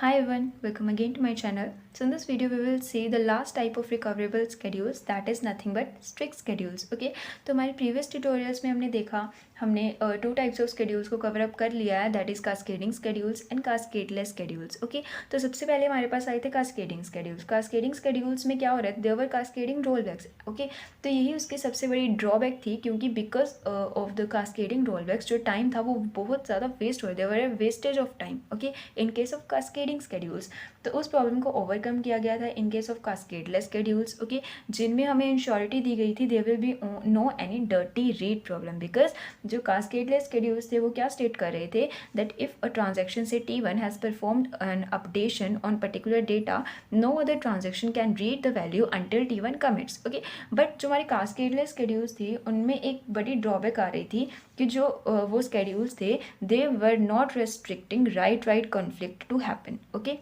Hi everyone, welcome again to my channel. So in this video we will see the last type of recoverable schedules, that is nothing but strict schedules. Okay, तो हमारे previous tutorials में हमने देखा हमने two types of schedules को cover up कर लिया है, that is cascading schedules and cascadeless schedules. Okay, तो सबसे पहले हमारे पास आए थे cascading schedules. Cascading schedules में क्या हो रहा है, there were cascading rollbacks. Okay, तो यही उसकी सबसे बड़ी drawback थी क्योंकि because of the cascading rollbacks जो time था वो बहुत ज़्यादा waste हो रहा है, there were a wastage of time. Okay, in case of cascading schedules, तो उस प्रॉब्लम को ओवरकम किया गया था in case of cascadeless schedules. Okay, जिनमें हमें इंश्योरिटी दी गई थी there will be no any dirty read problem, because जो कास्केडलेस शेड्यूल्स थे वो क्या स्टेट कर रहे थे दैट इफ अ ट्रांजेक्शन से T1 has performed an updation on particular data, no other transaction can read the value until T1 commits. Okay, but जो हमारे कास्केडलेस शेड्यूल्स थी उनमें एक बड़ी ड्रॉबैक आ रही थी कि जो वो शेड्यूल्स थे they were not restricting write conflict to happen. Okay,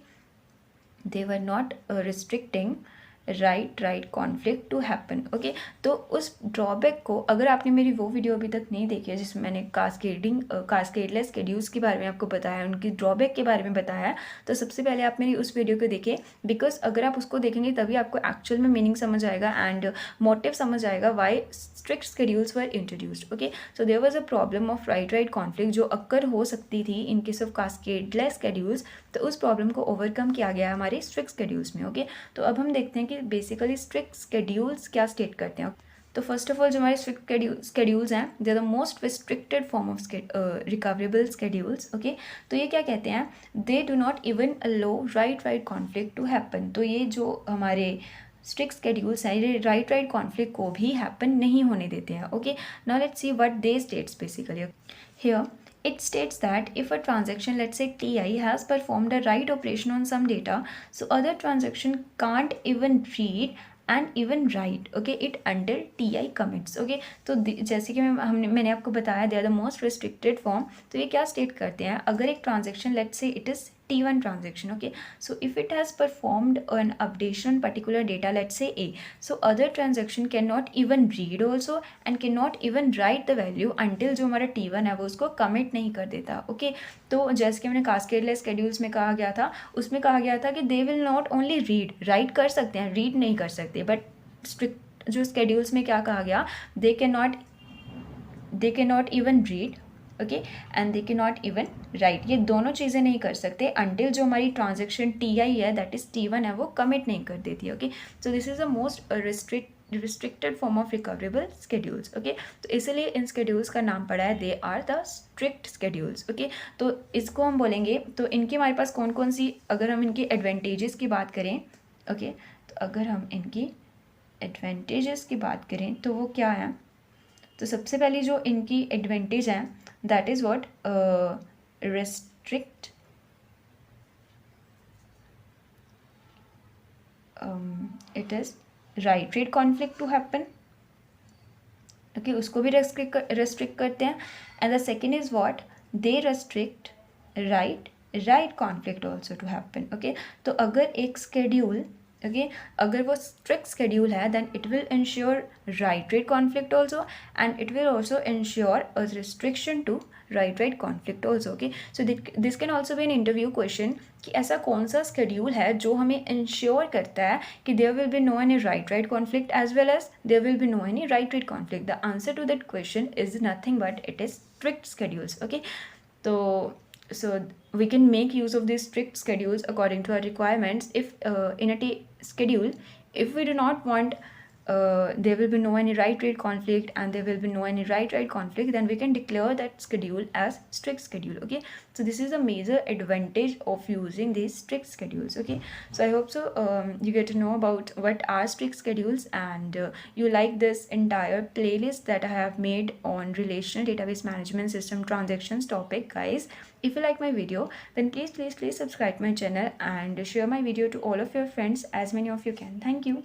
they were not restricting write conflict to happen. Okay, तो उस ड्रॉबैक को अगर आपने मेरी वो वीडियो अभी तक नहीं देखी है जिसमें मैंने कास्केडलेस शेड्यूल्स के बारे में आपको बताया, उनकी ड्रॉबैक के बारे में बताया, तो सबसे पहले आप मेरी उस वीडियो को देखें, बिकॉज अगर आप उसको देखेंगे तभी आपको एक्चुअल में मीनिंग समझ आएगा एंड मोटिव समझ आएगा why strict schedules were introduced. Okay, so there was a problem of write conflict जो अक्कर हो सकती थी in case of cascadeless schedules, तो उस प्रॉब्लम को ओवरकम किया गया हमारे स्ट्रिक्ट शेड्यूल्स में. ओके, तो अब हम देखते हैं कि बेसिकली स्ट्रिक्ट शेड्यूल्स क्या स्टेट करते हैं. तो फर्स्ट ऑफ ऑल जो हमारे स्ट्रिक्ट शेड्यूल्स हैं they are the most restricted form of recoverable schedules. Okay, तो ये क्या कहते हैं, they do not even allow write conflict to happen. तो ये जो हमारे स्ट्रिक्ट शेड्यूल्स हैं ये राइट कॉन्फ्लिक्ट को भी हैपन नहीं होने देते हैं. Okay, now let's see what they states basically. Here it states that if a transaction, let's say Ti, has performed a write operation on some data, so other transaction can't even read and even write, okay, it until Ti commits. okay, तो जैसे कि मैंने आपको बताया they are the most restricted form. तो ये क्या state करते हैं, अगर एक transaction let's say it is T1 transaction, okay, so if it has performed an updation on particular data, let's say A, so other transaction cannot even read also and cannot even write the value until जो हमारा T1 है वो उसको commit नहीं कर देता. okay, तो जैसे कि हमने cascadeless schedules में कहा गया था, उसमें कहा गया था कि they will not only read, write कर सकते हैं, read नहीं कर सकते, but strict जो schedules में क्या कहा गया, they cannot even read, okay, and they can not even write. ये दोनों चीज़ें नहीं कर सकते अनटिल जो हमारी ट्रांजेक्शन Ti है दैट इज़ T1 है वो कमिट नहीं कर देती है. Okay, so this is the most restricted form of recoverable schedules. Okay, तो इसलिए इन शेड्यूल्स का नाम पड़ा है they are the strict schedules. Okay, तो इसको हम बोलेंगे, तो इनके हमारे पास कौन कौन सी, अगर हम इनके एडवांटेजेस की बात करें, ओके, तो अगर हम इनकी एडवांटेजेस की बात करें तो वो क्या है, तो सबसे पहली जो इनकी एडवांटेज है that is what restrict it is right conflict to happen. okay, उसको भी restrict करते हैं. and the second is what they restrict right conflict also to happen. okay, तो अगर एक schedule, okay, अगर वो strict schedule है then it will ensure right conflict also and it will also ensure a restriction to right conflict also. okay, so this can also be an interview question कि ऐसा कौन सा schedule है जो हमें ensure करता है कि there will be no any right conflict as well as there will be no any right conflict. the answer to that question is nothing but it is strict schedules. okay, so we can make use of these strict schedules according to our requirements. if in a schedule if we do not want there will be no any right conflict and there will be no any right conflict, then we can declare that schedule as strict schedule. okay, so this is a major advantage of using these strict schedules. okay, so I hope so you get to know about what are strict schedules and you like this entire playlist that I have made on relational database management system transactions topic. guys, if you like my video then please subscribe my channel and share my video to all of your friends, as many of you can. Thank you.